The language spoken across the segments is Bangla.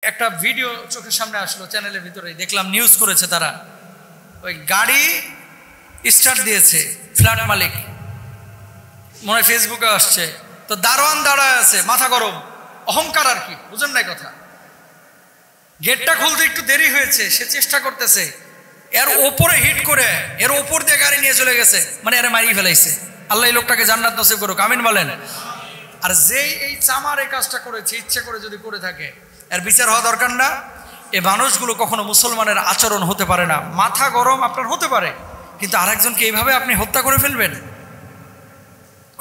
একটা ভিডিও চোখের সামনে আসলো, চ্যানেলের ভিতরে দেখলাম, নিউজ করেছে তারা। ওই গাড়ি স্টার্ট দিয়েছে ফ্ল্যাট মালিক, মনে হয় ফেসবুকে আসছে, তো দারোয়ান দাঁড়ায় আছে, মাথা গরম, অহংকার আর কি, বুঝেন নাই কথা। গেটটা খুলতে একটু দেরি হয়েছে, সে চেষ্টা করতেছে, এর ওপরে হিট করে এর ওপর দিয়ে গাড়ি নিয়ে চলে গেছে, মানে এর মারিয়ে ফেলাইছে। আল্লাহ এই লোকটাকে জান্নাত নসিব করুক, আমিন বলেন। আর যেই এই চামার এই কাজটা করেছে, ইচ্ছে করে যদি করে থাকে, এর বিচার হওয়া দরকার না? এই মানুষগুলো কখনো মুসলমানের আচরণ হতে পারে না। মাথা গরম আপনার হতে পারে, কিন্তু আরেকজনকে এইভাবে আপনি হত্যা করে ফেলবেন,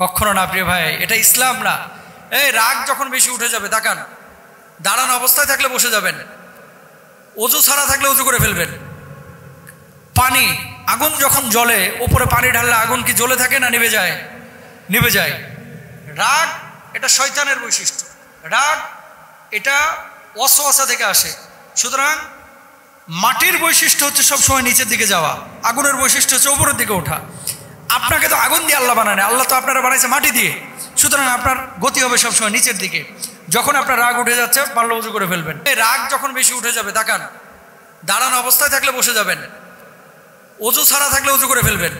কখনো না প্রিয় ভাই, এটা ইসলাম না। এই রাগ যখন বেশি উঠে যাবে, তাকান, দাঁড়ানো অবস্থায় থাকলে বসে যাবেন, অজু ছাড়া থাকলে অজু করে ফেলবেন। পানি, আগুন যখন জ্বলে, উপরে পানি ঢাললে আগুন কি জ্বলে থাকে না নিভে যায়? নিভে যায়। রাগ এটা শয়তানের বৈশিষ্ট্য, রাগ এটা ওয়াসওয়াসা থেকে আসে। সুতরাং মাটির বৈশিষ্ট্য হচ্ছে সবসময় নিচের দিকে যাওয়া, আগুনের বৈশিষ্ট্য হচ্ছে উপরের দিকে ওঠা। আপনাকে তো আগুন দিয়ে আল্লাহ বানায় না, আল্লাহ তো আপনারা বানাইছে মাটি দিয়ে। সুতরাং আপনার গতি হবে সবসময় নিচের দিকে। যখন আপনার রাগ উঠে যাচ্ছে, পারলে উজু করে ফেলবেন। এই রাগ যখন বেশি উঠে যাবে, তাকান, দাঁড়ানো অবস্থায় থাকলে বসে যাবেন, অজু ছাড়া থাকলে উজু করে ফেলবেন।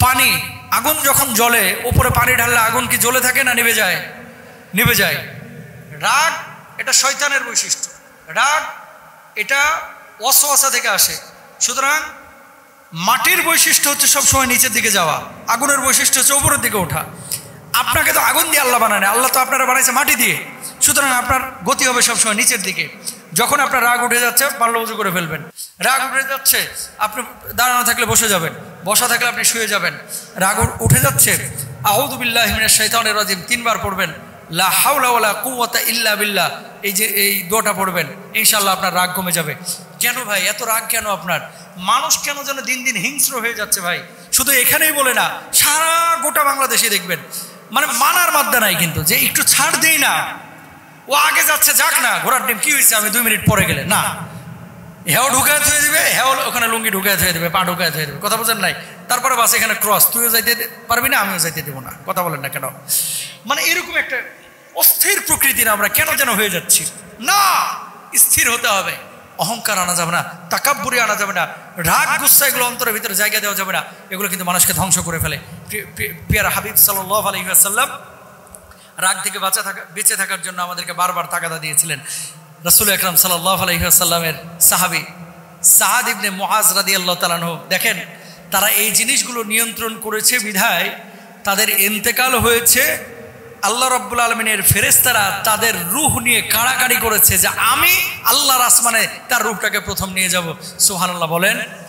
পানি, আগুন যখন জ্বলে, উপরে পানি ঢাললে আগুন কি জ্বলে থাকে না নিভে যায়? নিভে যায়। রাগ এটা শয়তানের বৈশিষ্ট্য, রাগ এটা ওয়াসওয়াসা থেকে আসে। সুতরাং মাটির বৈশিষ্ট্য হচ্ছে সবসময় নিচের দিকে যাওয়া, আগুনের বৈশিষ্ট্য হচ্ছে উপরের দিকে ওঠা। আপনাকে তো আগুন দিয়ে আল্লাহ বানায় না, আল্লাহ তো আপনারা বানাইছে মাটি দিয়ে। সুতরাং আপনার গতি হবে সবসময় নিচের দিকে। যখন আপনার রাগ উঠে যাচ্ছে, পারলে উজু করে ফেলবেন। রাগ উঠে যাচ্ছে, আপনি দাঁড়ানো থাকলে বসে যাবেন, বসা থাকলে আপনি শুয়ে যাবেন। রাগ উঠে যাচ্ছে, আউযু বিল্লাহি মিনাশ শাইতানির রাজিম 3 বার পড়বেন, লা হাওলা ওয়ালা কুওয়াতা ইল্লা বিল্লাহ, এই দোয়াটা পড়বেন, ইনশাআল্লাহ আপনার রাগ কমে যাবে। কেন ভাই এত রাগ কেন আপনার? মানুষ কেন যেন দিন দিন হিংস্র হয়ে যাচ্ছে ভাই। শুধু এখানেই বলে না, সারা গোটা বাংলাদেশে দেখবেন, মানে মানার মাদ্দা নাই, কিন্তু যে একটু ছাড় দেই না, ও আগে যাচ্ছে, যাক না, ঘোড়ার ডিম কি হয়েছে, আমি 2 মিনিট পরে গেলে না, হেও ঢুকায় থয়ে দিবে, হেও ওখানে লুঙ্গি ঢুকায় থয়ে দেবে, পা ঢুকায় থয়ে দেবে, কথা বোঝেন নাই? তারপরে বাস এখানে ক্রস, তুইও যাইতে পারবি না, আমিও যাইতে দেবো না, কথা বলেন না কেন? মানে এরকম একটা অস্থির প্রকৃতির আমরা কেন যেন হয়ে যাচ্ছি না। স্থির হতে হবে, অহংকার আনা যাবে না, তাকাব্বুরি আনা যাবে না, রাগ গুচ্ছা এগুলো অন্তরের ভিতরে জায়গা দেওয়া যাবে না। এগুলো কিন্তু মানুষকে ধ্বংস করে ফেলে। পিয়ারা হাবিব সাল্লাল্লাহু আলাইহি ওয়াসাল্লাম রাগ থেকে বেঁচে থাকার জন্য আমাদেরকে বারবার তাগাদা দিয়েছিলেন। রাসূল আকরাম সাল্লাল্লাহু আলাইহি ওয়াসাল্লামের সাহাবী সাআদ ইবনে মুআজ রাদিয়াল্লাহু তাআলা আনহু, দেখেন তারা এই জিনিসগুলো নিয়ন্ত্রণ করেছে বিধায় তাদের ইন্তেকাল হয়েছে। আল্লাহ রাব্বুল আলামিনের ফেরেশতারা তাদের রূহ নিয়ে কাড়াকাড়ি করেছে যে আমি আল্লাহর আসমানে তার রূহটাকে প্রথম নিয়ে যাব। সুবহানাল্লাহ বলেন।